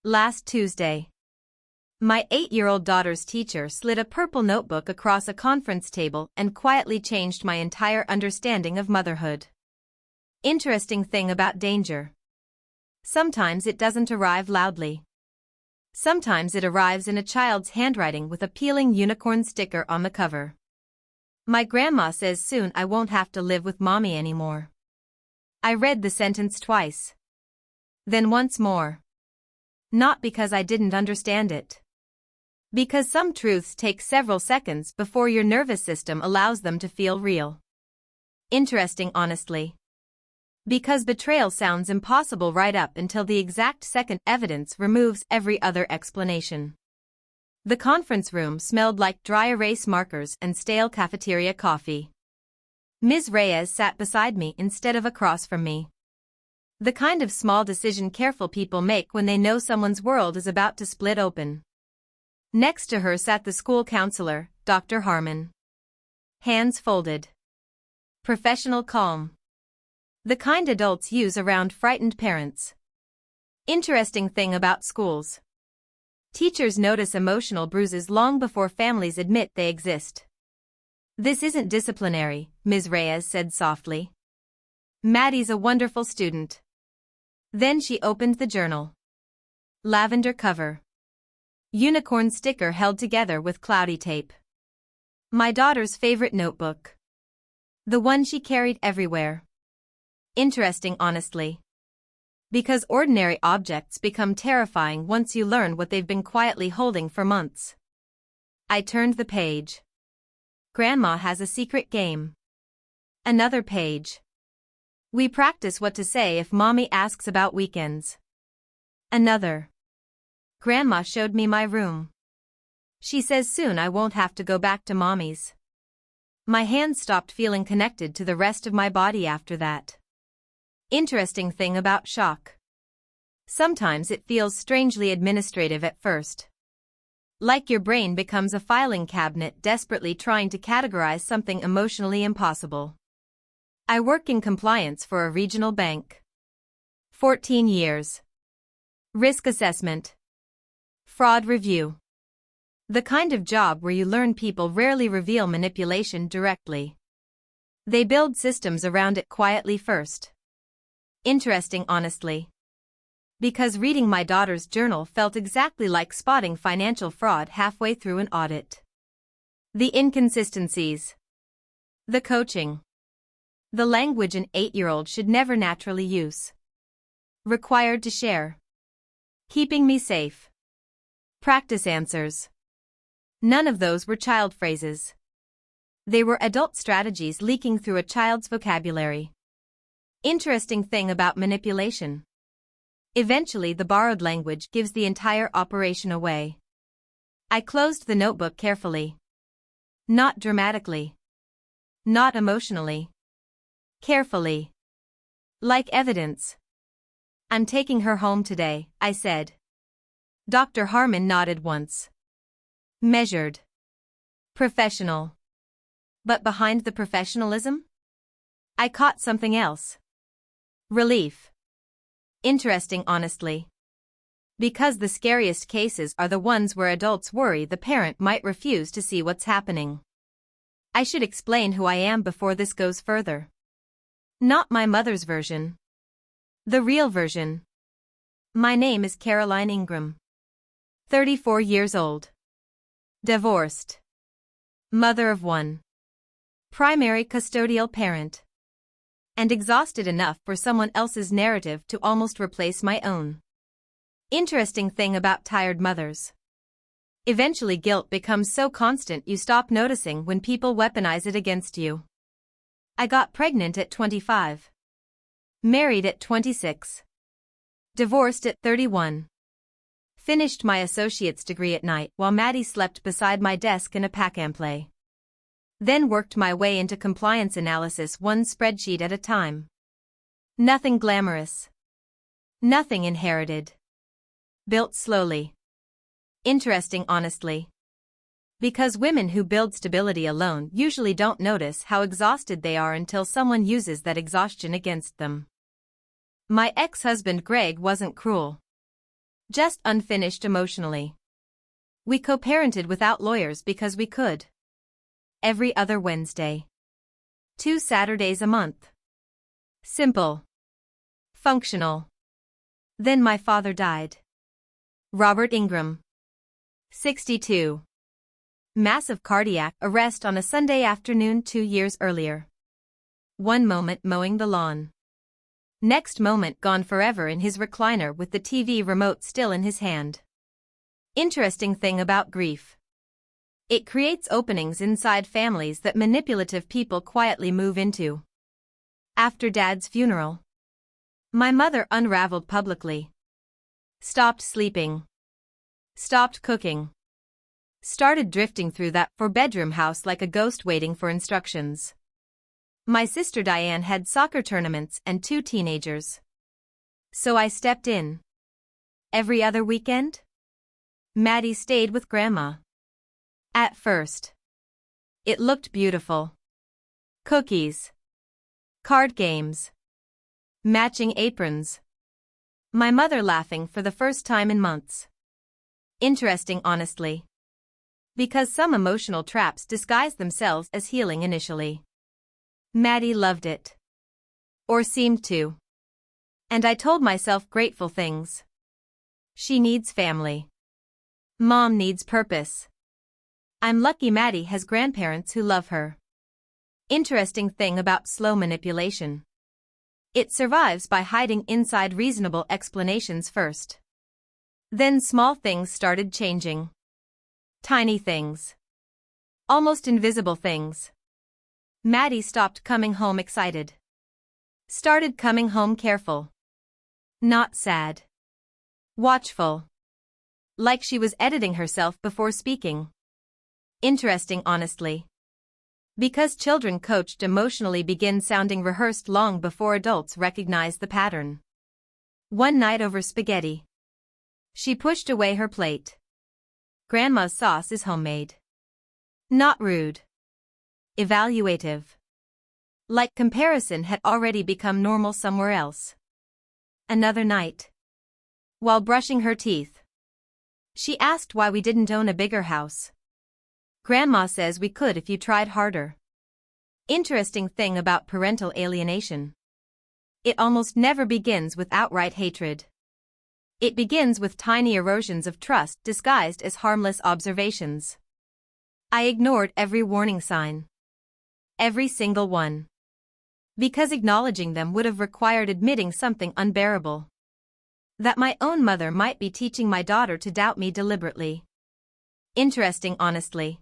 Last Tuesday, my 8-year-old daughter's teacher slid a purple notebook across a conference table and quietly changed my entire understanding of motherhood. Interesting thing about danger. Sometimes it doesn't arrive loudly. Sometimes it arrives in a child's handwriting with a peeling unicorn sticker on the cover. My grandma says soon I won't have to live with mommy anymore. I read the sentence twice. Then once more. Not because I didn't understand it. Because some truths take several seconds before your nervous system allows them to feel real. Interesting, honestly. Because betrayal sounds impossible right up until the exact second evidence removes every other explanation. The conference room smelled like dry erase markers and stale cafeteria coffee. Ms. Reyes sat beside me instead of across from me. The kind of small decision careful people make when they know someone's world is about to split open. Next to her sat the school counselor, Dr. Harmon. Hands folded. Professional calm. The kind adults use around frightened parents. Interesting thing about schools. Teachers notice emotional bruises long before families admit they exist. This isn't disciplinary, Ms. Reyes said softly. Maddie's a wonderful student. Then she opened the journal. Lavender cover. Unicorn sticker held together with cloudy tape. My daughter's favorite notebook. The one she carried everywhere. Interesting, honestly. Because ordinary objects become terrifying once you learn what they've been quietly holding for months. I turned the page. Grandma has a secret game. Another page. We practice what to say if mommy asks about weekends. Another. Grandma showed me my room. She says soon I won't have to go back to mommy's. My hands stopped feeling connected to the rest of my body after that. Interesting thing about shock. Sometimes it feels strangely administrative at first. Like your brain becomes a filing cabinet desperately trying to categorize something emotionally impossible. I work in compliance for a regional bank. 14 years. Risk assessment. Fraud review. The kind of job where you learn people rarely reveal manipulation directly. They build systems around it quietly first. Interesting, honestly. Because reading my daughter's journal felt exactly like spotting financial fraud halfway through an audit. The inconsistencies. The coaching. The language an 8-year-old should never naturally use. Required to share. Keeping me safe. Practice answers. None of those were child phrases. They were adult strategies leaking through a child's vocabulary. Interesting thing about manipulation. Eventually the borrowed language gives the entire operation away. I closed the notebook carefully. Not dramatically. Not emotionally. Carefully. Like evidence. I'm taking her home today, I said. Dr. Harmon nodded once. Measured. Professional. But behind the professionalism? I caught something else. Relief. Interesting, honestly. Because the scariest cases are the ones where adults worry the parent might refuse to see what's happening. I should explain who I am before this goes further. Not my mother's version. The real version. My name is Caroline Ingram. 34 years old. Divorced. Mother of one. Primary custodial parent. And exhausted enough for someone else's narrative to almost replace my own. Interesting thing about tired mothers. Eventually guilt becomes so constant you stop noticing when people weaponize it against you. I got pregnant at 25. Married at 26. Divorced at 31. Finished my associate's degree at night while Maddie slept beside my desk in a pack-and-play. Then worked my way into compliance analysis one spreadsheet at a time. Nothing glamorous. Nothing inherited. Built slowly. Interesting, honestly. Because women who build stability alone usually don't notice how exhausted they are until someone uses that exhaustion against them. My ex-husband Greg wasn't cruel. Just unfinished emotionally. We co-parented without lawyers because we could. Every other Wednesday. 2 Saturdays a month. Simple. Functional. Then my father died. Robert Ingram. 62. Massive cardiac arrest on a Sunday afternoon 2 years earlier. One moment mowing the lawn. Next moment gone forever in his recliner with the TV remote still in his hand. Interesting thing about grief. It creates openings inside families that manipulative people quietly move into. After Dad's funeral, my mother unraveled publicly. Stopped sleeping. Stopped cooking. Started drifting through that four-bedroom house like a ghost waiting for instructions. My sister Diane had soccer tournaments and 2 teenagers. So I stepped in. Every other weekend? Maddie stayed with Grandma. At first, it looked beautiful. Cookies. Card games. Matching aprons. My mother laughing for the first time in months. Interesting, honestly. Because some emotional traps disguise themselves as healing initially. Maddie loved it. Or seemed to. And I told myself grateful things. She needs family. Mom needs purpose. I'm lucky Maddie has grandparents who love her. Interesting thing about slow manipulation. It survives by hiding inside reasonable explanations first. Then small things started changing. Tiny things. Almost invisible things. Maddie stopped coming home excited. Started coming home careful. Not sad. Watchful. Like she was editing herself before speaking. Interesting, honestly. Because children coached emotionally begin sounding rehearsed long before adults recognize the pattern. One night over spaghetti. She pushed away her plate. Grandma's sauce is homemade. Not rude. Evaluative. Like comparison had already become normal somewhere else. Another night. While brushing her teeth. She asked why we didn't own a bigger house. Grandma says we could if you tried harder. Interesting thing about parental alienation. It almost never begins with outright hatred. It begins with tiny erosions of trust disguised as harmless observations. I ignored every warning sign. Every single one. Because acknowledging them would have required admitting something unbearable. That my own mother might be teaching my daughter to doubt me deliberately. Interesting, honestly.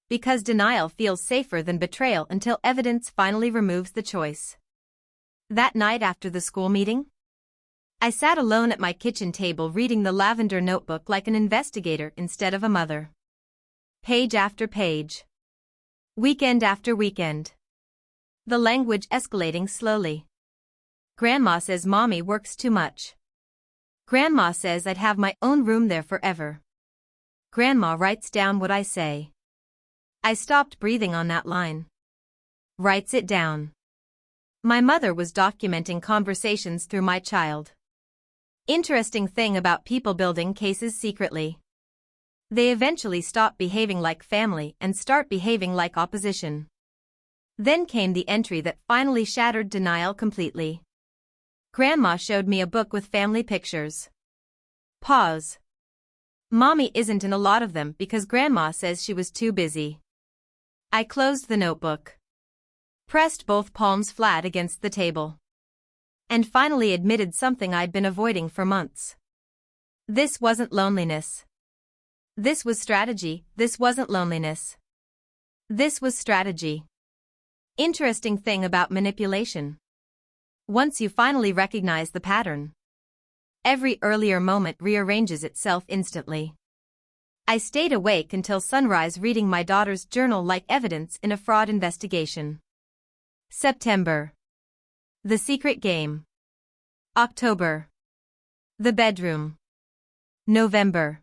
Because denial feels safer than betrayal until evidence finally removes the choice. That night after the school meeting, I sat alone at my kitchen table reading the lavender notebook like an investigator instead of a mother. Page after page. Weekend after weekend. The language escalating slowly. Grandma says Mommy works too much. Grandma says I'd have my own room there forever. Grandma writes down what I say. I stopped breathing on that line. Writes it down. My mother was documenting conversations through my child. Interesting thing about people building cases secretly. They eventually stop behaving like family and start behaving like opposition. Then came the entry that finally shattered denial completely. Grandma showed me a book with family pictures. Pause. Mommy isn't in a lot of them because Grandma says she was too busy. I closed the notebook. Pressed both palms flat against the table. And finally admitted something I'd been avoiding for months. This wasn't loneliness. This was strategy. This wasn't loneliness. This was strategy. Interesting thing about manipulation. Once you finally recognize the pattern, every earlier moment rearranges itself instantly. I stayed awake until sunrise reading my daughter's journal like evidence in a fraud investigation. September. The secret game. October. The bedroom. November.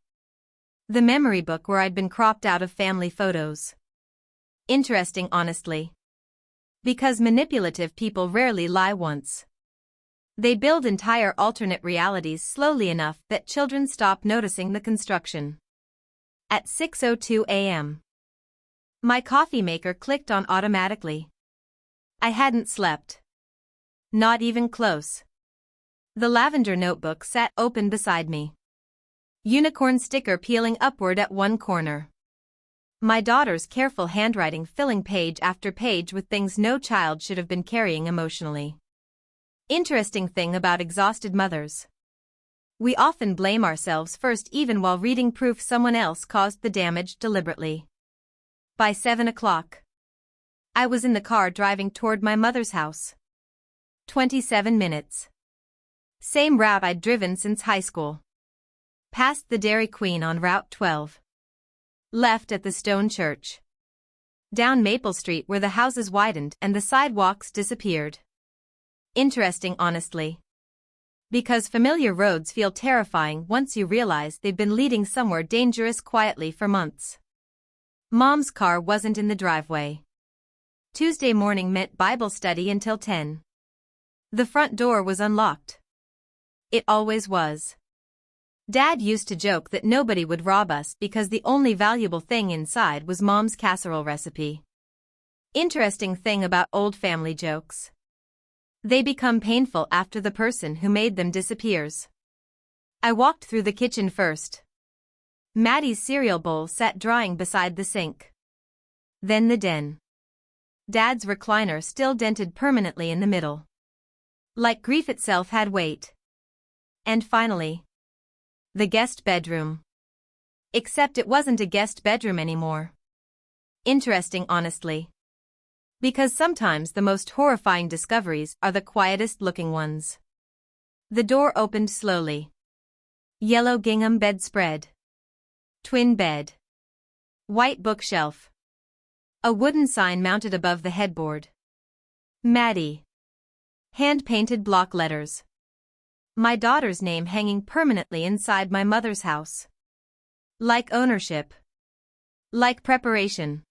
The memory book where I'd been cropped out of family photos. Interesting, honestly. Because manipulative people rarely lie once. They build entire alternate realities slowly enough that children stop noticing the construction. At 6:02 a.m. My coffee maker clicked on automatically. I hadn't slept. Not even close. The lavender notebook sat open beside me. Unicorn sticker peeling upward at one corner. My daughter's careful handwriting filling page after page with things no child should have been carrying emotionally. Interesting thing about exhausted mothers. We often blame ourselves first even while reading proof someone else caused the damage deliberately. By 7 o'clock, I was in the car driving toward my mother's house. 27 minutes. Same route I'd driven since high school. Past the Dairy Queen on Route 12. Left at the stone church. Down Maple Street where the houses widened and the sidewalks disappeared. Interesting honestly. Because familiar roads feel terrifying once you realize they've been leading somewhere dangerous quietly for months. Mom's car wasn't in the driveway. Tuesday morning meant Bible study until 10. The front door was unlocked. It always was. Dad used to joke that nobody would rob us because the only valuable thing inside was Mom's casserole recipe. Interesting thing about old family jokes. They become painful after the person who made them disappears. I walked through the kitchen first. Maddie's cereal bowl sat drying beside the sink. Then the den. Dad's recliner still dented permanently in the middle. Like grief itself had weight. And finally, the guest bedroom. Except it wasn't a guest bedroom anymore. Interesting honestly. Because sometimes the most horrifying discoveries are the quietest looking ones. The door opened slowly. Yellow gingham bedspread. Twin bed. White bookshelf. A wooden sign mounted above the headboard. Maddie. Hand-painted block letters. My daughter's name hanging permanently inside my mother's house. Like ownership. Like preparation.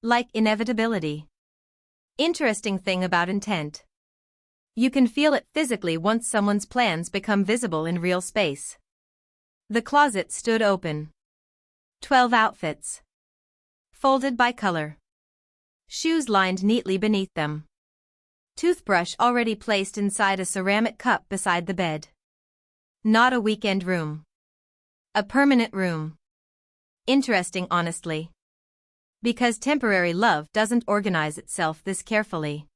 Like inevitability. Interesting thing about intent. You can feel it physically once someone's plans become visible in real space. The closet stood open. 12 outfits. Folded by color. Shoes lined neatly beneath them. Toothbrush already placed inside a ceramic cup beside the bed. Not a weekend room. A permanent room. Interesting honestly. Because temporary love doesn't organize itself this carefully.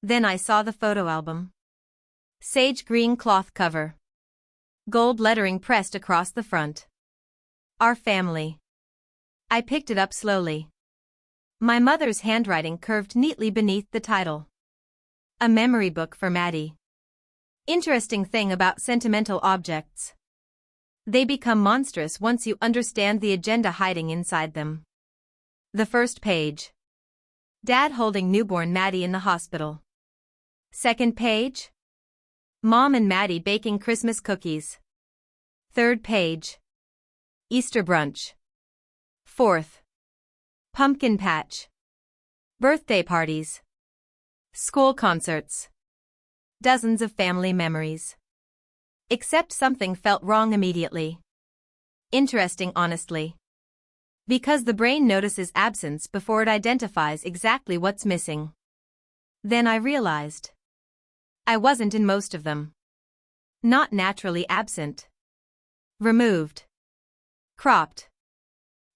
Then I saw the photo album. Sage green cloth cover. Gold lettering pressed across the front. Our family. I picked it up slowly. My mother's handwriting curved neatly beneath the title. A memory book for Maddie. Interesting thing about sentimental objects. They become monstrous once you understand the agenda hiding inside them. The first page. Dad holding newborn Maddie in the hospital. Second page. Mom and Maddie baking Christmas cookies. Third page. Easter brunch. Fourth. Pumpkin patch. Birthday parties. School concerts. Dozens of family memories. Except something felt wrong immediately. Interesting honestly. Because the brain notices absence before it identifies exactly what's missing. Then I realized. I wasn't in most of them. Not naturally absent. Removed. Cropped.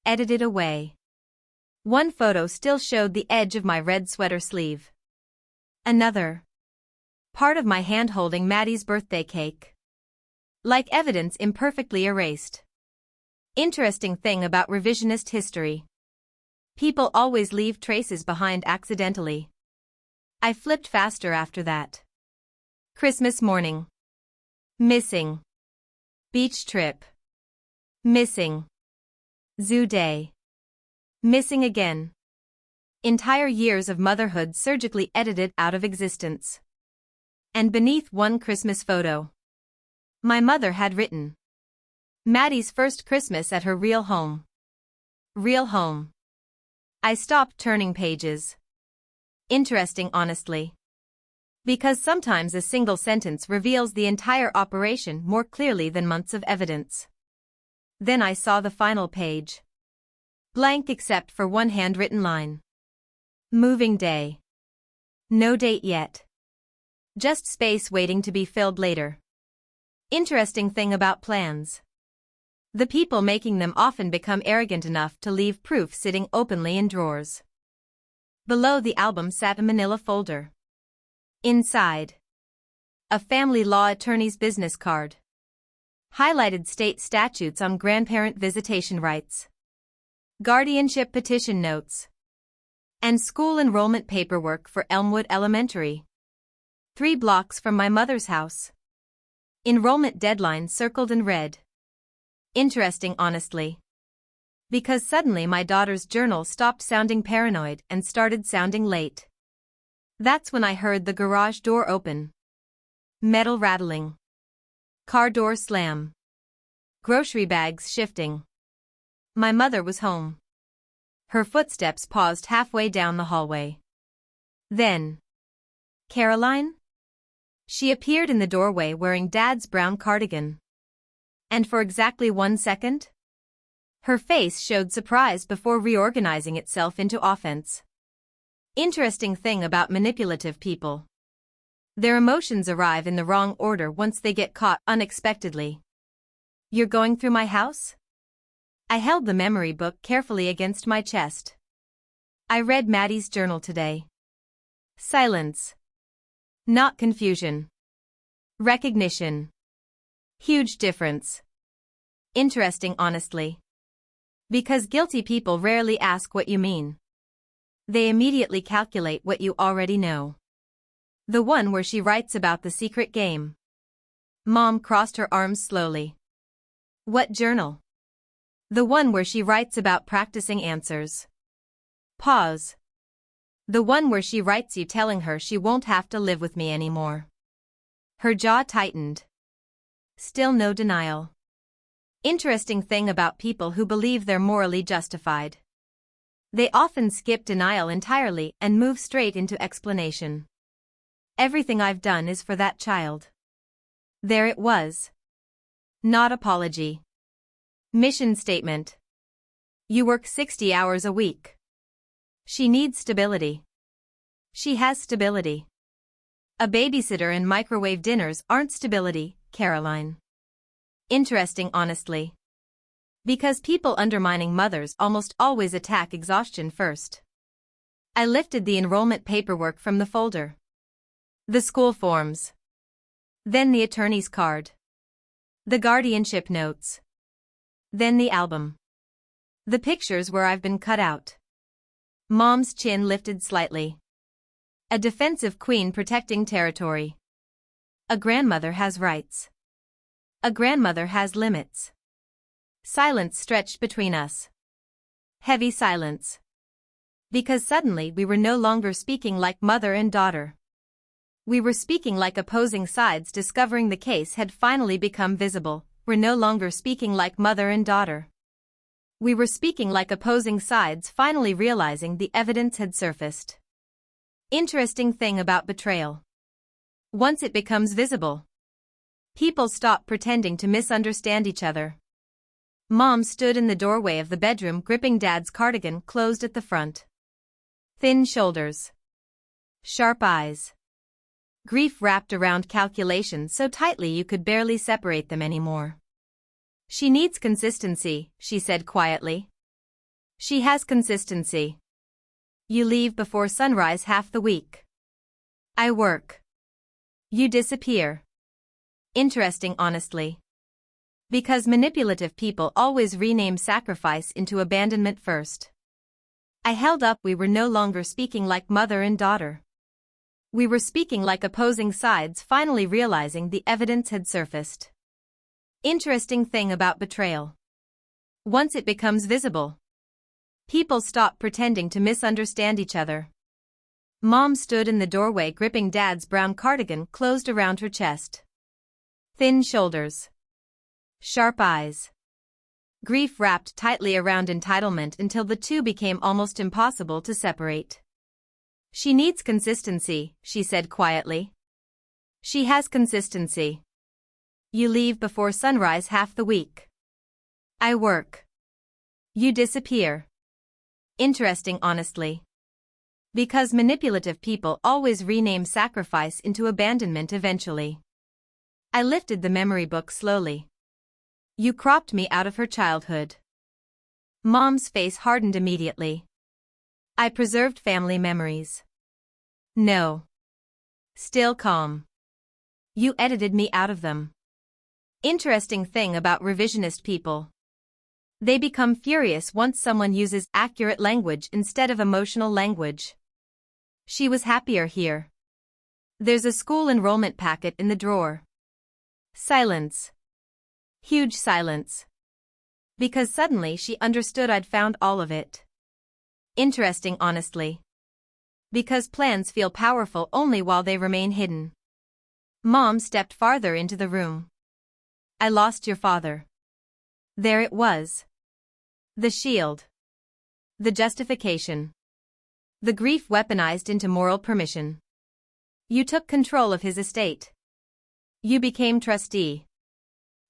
Edited away. One photo still showed the edge of my red sweater sleeve. Another. Part of my hand holding Maddie's birthday cake. Like evidence imperfectly erased. Interesting thing about revisionist history. People always leave traces behind accidentally. I flipped faster after that. Christmas morning. Missing. Beach trip. Missing. Zoo day. Missing again. Entire years of motherhood surgically edited out of existence. And beneath one Christmas photo, my mother had written, Maddie's first Christmas at her real home. Real home. I stopped turning pages. Interesting honestly. Because sometimes a single sentence reveals the entire operation more clearly than months of evidence. Then I saw the final page. Blank except for one handwritten line. Moving day. No date yet. Just space waiting to be filled later. Interesting thing about plans. The people making them often become arrogant enough to leave proof sitting openly in drawers. Below the album sat a manila folder. Inside, a family law attorney's business card. Highlighted state statutes on grandparent visitation rights. Guardianship petition notes. And school enrollment paperwork for Elmwood Elementary. 3 blocks from my mother's house. Enrollment deadline circled in red. Interesting, honestly. Because suddenly my daughter's journal stopped sounding paranoid and started sounding late. That's when I heard the garage door open. Metal rattling. Car door slam. Grocery bags shifting. My mother was home. Her footsteps paused halfway down the hallway. Then, Caroline? She appeared in the doorway wearing Dad's brown cardigan. And for exactly 1 second, her face showed surprise before reorganizing itself into offense. Interesting thing about manipulative people. Their emotions arrive in the wrong order once they get caught unexpectedly. You're going through my house? I held the memory book carefully against my chest. I read Maddie's journal today. Silence. Not confusion. Recognition. Huge difference. Interesting, honestly. Because guilty people rarely ask what you mean. They immediately calculate what you already know. The one where she writes about the secret game. Mom crossed her arms slowly. What journal? The one where she writes about practicing answers. Pause. The one where she writes you telling her she won't have to live with me anymore. Her jaw tightened. Still no denial. Interesting thing about people who believe they're morally justified. They often skip denial entirely and move straight into explanation. Everything I've done is for that child. There it was. Not apology. Mission statement. You work 60 hours a week. She needs stability. She has stability. A babysitter and microwave dinners aren't stability, Caroline. Interesting, honestly. Because people undermining mothers almost always attack exhaustion first. I lifted the enrollment paperwork from the folder. The school forms. Then the attorney's card. The guardianship notes. Then the album. The pictures where I've been cut out. Mom's chin lifted slightly. A defensive queen protecting territory. A grandmother has rights. A grandmother has limits. Silence stretched between us. Heavy silence. Because suddenly we were no longer speaking like mother and daughter. We were speaking like opposing sides discovering the case had finally become visible. We're no longer speaking like mother and daughter. We were speaking like opposing sides finally realizing the evidence had surfaced. Interesting thing about betrayal. Once it becomes visible, people stop pretending to misunderstand each other. Mom stood in the doorway of the bedroom gripping Dad's cardigan closed at the front. Thin shoulders. Sharp eyes. Grief wrapped around calculations so tightly you could barely separate them anymore. She needs consistency, she said quietly. She has consistency. You leave before sunrise half the week. I work. You disappear. Interesting, honestly. Because manipulative people always rename sacrifice into abandonment first. I held up. We were no longer speaking like mother and daughter. We were speaking like opposing sides finally realizing the evidence had surfaced. Interesting thing about betrayal. Once it becomes visible, people stop pretending to misunderstand each other. Mom stood in the doorway gripping Dad's brown cardigan closed around her chest. Thin shoulders. Sharp eyes. Grief wrapped tightly around entitlement until the two became almost impossible to separate. She needs consistency, she said quietly. She has consistency. You leave before sunrise half the week. I work. You disappear. Interesting, honestly. Because manipulative people always rename sacrifice into abandonment eventually. I lifted the memory book slowly. You cropped me out of her childhood. Mom's face hardened immediately. I preserved family memories. No. Still calm. You edited me out of them. Interesting thing about revisionist people. They become furious once someone uses accurate language instead of emotional language. She was happier here. There's a school enrollment packet in the drawer. Silence. Huge silence. Because suddenly she understood I'd found all of it. Interesting, honestly. Because plans feel powerful only while they remain hidden. Mom stepped farther into the room. I lost your father. There it was. The shield. The justification. The grief weaponized into moral permission. You took control of his estate. You became trustee.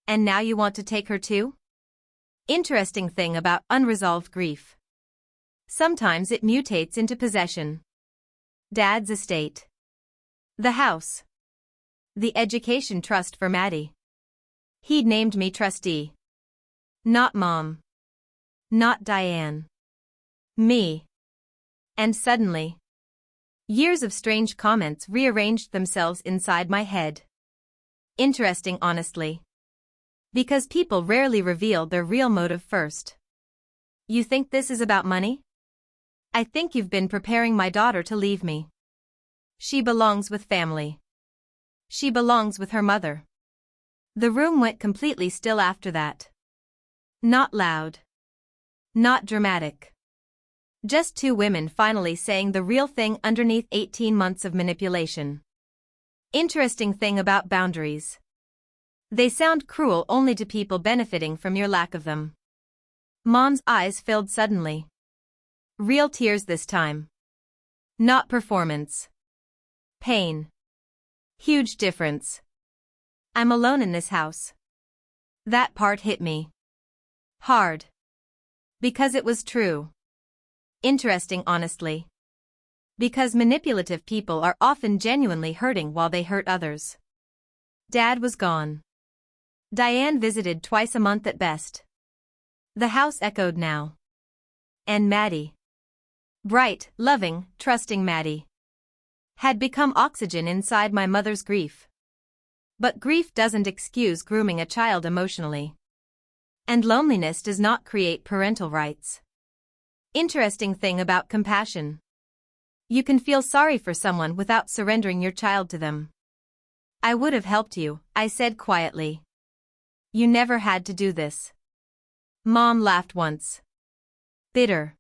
And now you want to take her too? Interesting thing about unresolved grief. Sometimes it mutates into possession. Dad's estate. The house. The education trust for Maddie. He'd named me trustee. Not Mom. Not Diane. Me. And suddenly, years of strange comments rearranged themselves inside my head. Interesting, honestly. Because people rarely reveal their real motive first. You think this is about money? I think you've been preparing my daughter to leave me. She belongs with family. She belongs with her mother. The room went completely still after that. Not loud. Not dramatic. Just two women finally saying the real thing underneath 18 months of manipulation. Interesting thing about boundaries. They sound cruel only to people benefiting from your lack of them. Mom's eyes filled suddenly. Real tears this time. Not performance. Pain. Huge difference. I'm alone in this house. That part hit me. Hard. Because it was true. Interesting, honestly. Because manipulative people are often genuinely hurting while they hurt others. Dad was gone. Diane visited twice a month at best. The house echoed now. And Maddie. Bright, loving, trusting Maddie. Had become oxygen inside my mother's grief. But grief doesn't excuse grooming a child emotionally. And loneliness does not create parental rights. Interesting thing about compassion. You can feel sorry for someone without surrendering your child to them. I would have helped you, I said quietly. You never had to do this. Mom laughed once. Bitter.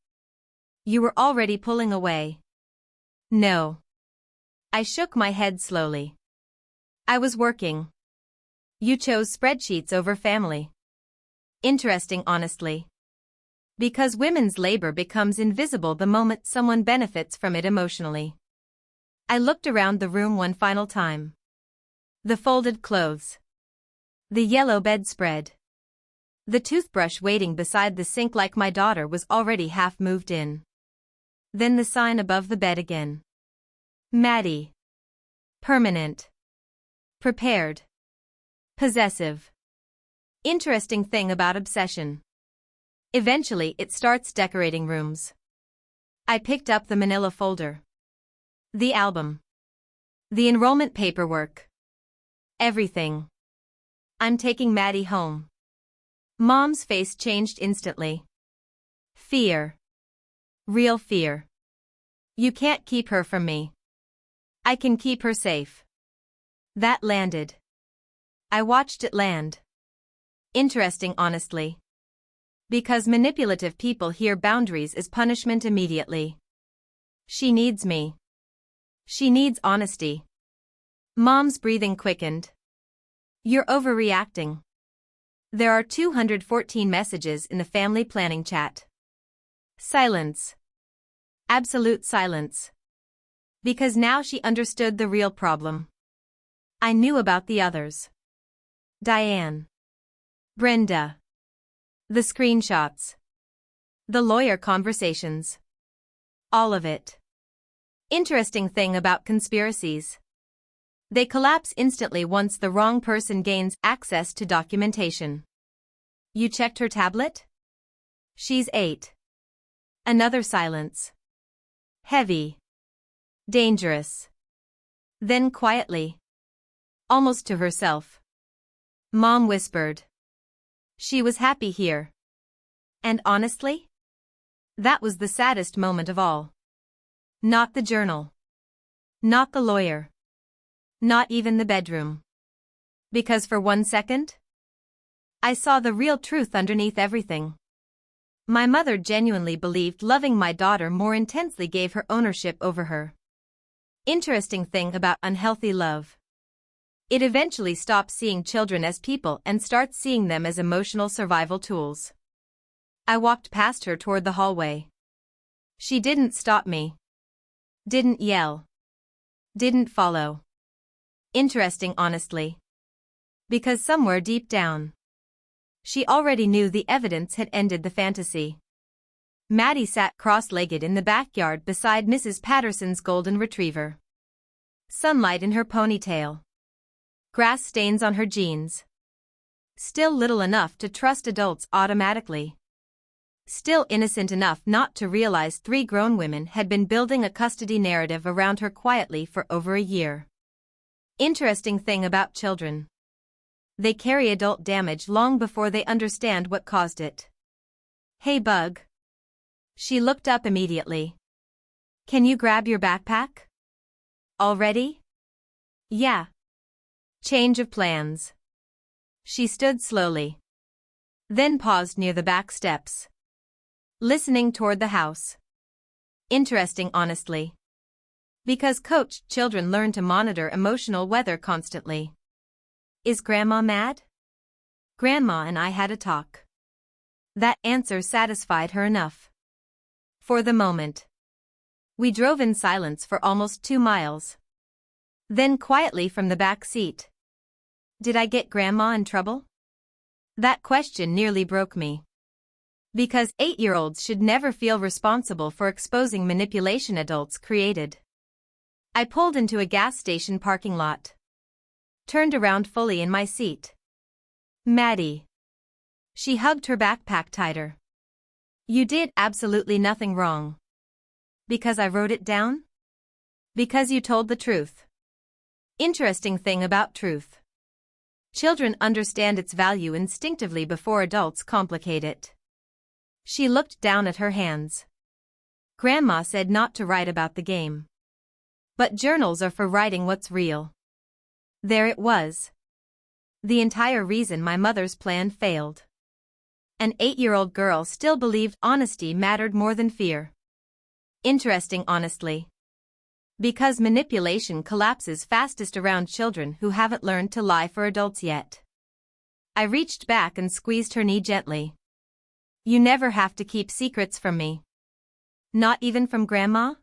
You were already pulling away. No. I shook my head slowly. I was working. You chose spreadsheets over family. Interesting, honestly. Because women's labor becomes invisible the moment someone benefits from it emotionally. I looked around the room one final time. The folded clothes. The yellow bedspread. The toothbrush waiting beside the sink like my daughter was already half moved in. Then the sign above the bed again. Maddie. Permanent. Prepared. Possessive. Interesting thing about obsession. Eventually it starts decorating rooms. I picked up the manila folder. The album. The enrollment paperwork. Everything. I'm taking Maddie home. Mom's face changed instantly. Fear. Real fear. You can't keep her from me. I can keep her safe. That landed. I watched it land. Interesting, honestly. Because manipulative people hear boundaries as punishment immediately. She needs me. She needs honesty. Mom's breathing quickened. You're overreacting. There are 214 messages in the family planning chat. Silence. Absolute silence. Because now she understood the real problem. I knew about the others. Diane. Brenda. The screenshots. The lawyer conversations. All of it. Interesting thing about conspiracies. They collapse instantly once the wrong person gains access to documentation. You checked her tablet? She's 8. Another silence. Heavy. Dangerous. Then quietly. Almost to herself. Mom whispered. She was happy here. And honestly? That was the saddest moment of all. Not the journal. Not the lawyer. Not even the bedroom. Because for 1 second, I saw the real truth underneath everything. My mother genuinely believed loving my daughter more intensely gave her ownership over her. Interesting thing about unhealthy love. It eventually stops seeing children as people and starts seeing them as emotional survival tools. I walked past her toward the hallway. She didn't stop me. Didn't yell. Didn't follow. Interesting, honestly. Because somewhere deep down, she already knew the evidence had ended the fantasy. Maddie sat cross-legged in the backyard beside Mrs. Patterson's golden retriever. Sunlight in her ponytail. Grass stains on her jeans. Still little enough to trust adults automatically. Still innocent enough not to realize 3 grown women had been building a custody narrative around her quietly for over a year. Interesting thing about children. They carry adult damage long before they understand what caused it. Hey Bug. She looked up immediately. Can you grab your backpack? Already? Yeah. Change of plans. She stood slowly. Then paused near the back steps. Listening toward the house. Interesting, honestly. Because coached children learn to monitor emotional weather constantly. Is Grandma mad? Grandma and I had a talk. That answer satisfied her enough. For the moment. We drove in silence for almost 2 miles. Then quietly from the back seat. Did I get Grandma in trouble? That question nearly broke me. Because 8-year-olds should never feel responsible for exposing manipulation adults created. I pulled into a gas station parking lot. Turned around fully in my seat. Maddie. She hugged her backpack tighter. You did absolutely nothing wrong. Because I wrote it down? Because you told the truth. Interesting thing about truth. Children understand its value instinctively before adults complicate it. She looked down at her hands. Grandma said not to write about the game. But journals are for writing what's real. There it was. The entire reason my mother's plan failed. An 8-year-old girl still believed honesty mattered more than fear. Interesting, honestly. Because manipulation collapses fastest around children who haven't learned to lie for adults yet. I reached back and squeezed her knee gently. You never have to keep secrets from me. Not even from Grandma?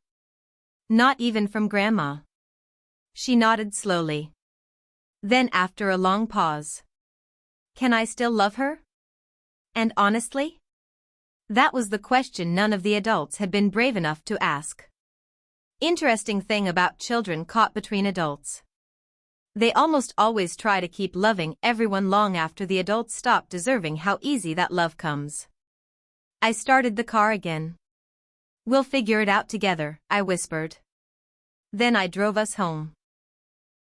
Not even from Grandma. She nodded slowly. Then after a long pause. Can I still love her? And honestly? That was the question none of the adults had been brave enough to ask. Interesting thing about children caught between adults. They almost always try to keep loving everyone long after the adults stop deserving how easy that love comes. I started the car again. We'll figure it out together, I whispered. Then I drove us home.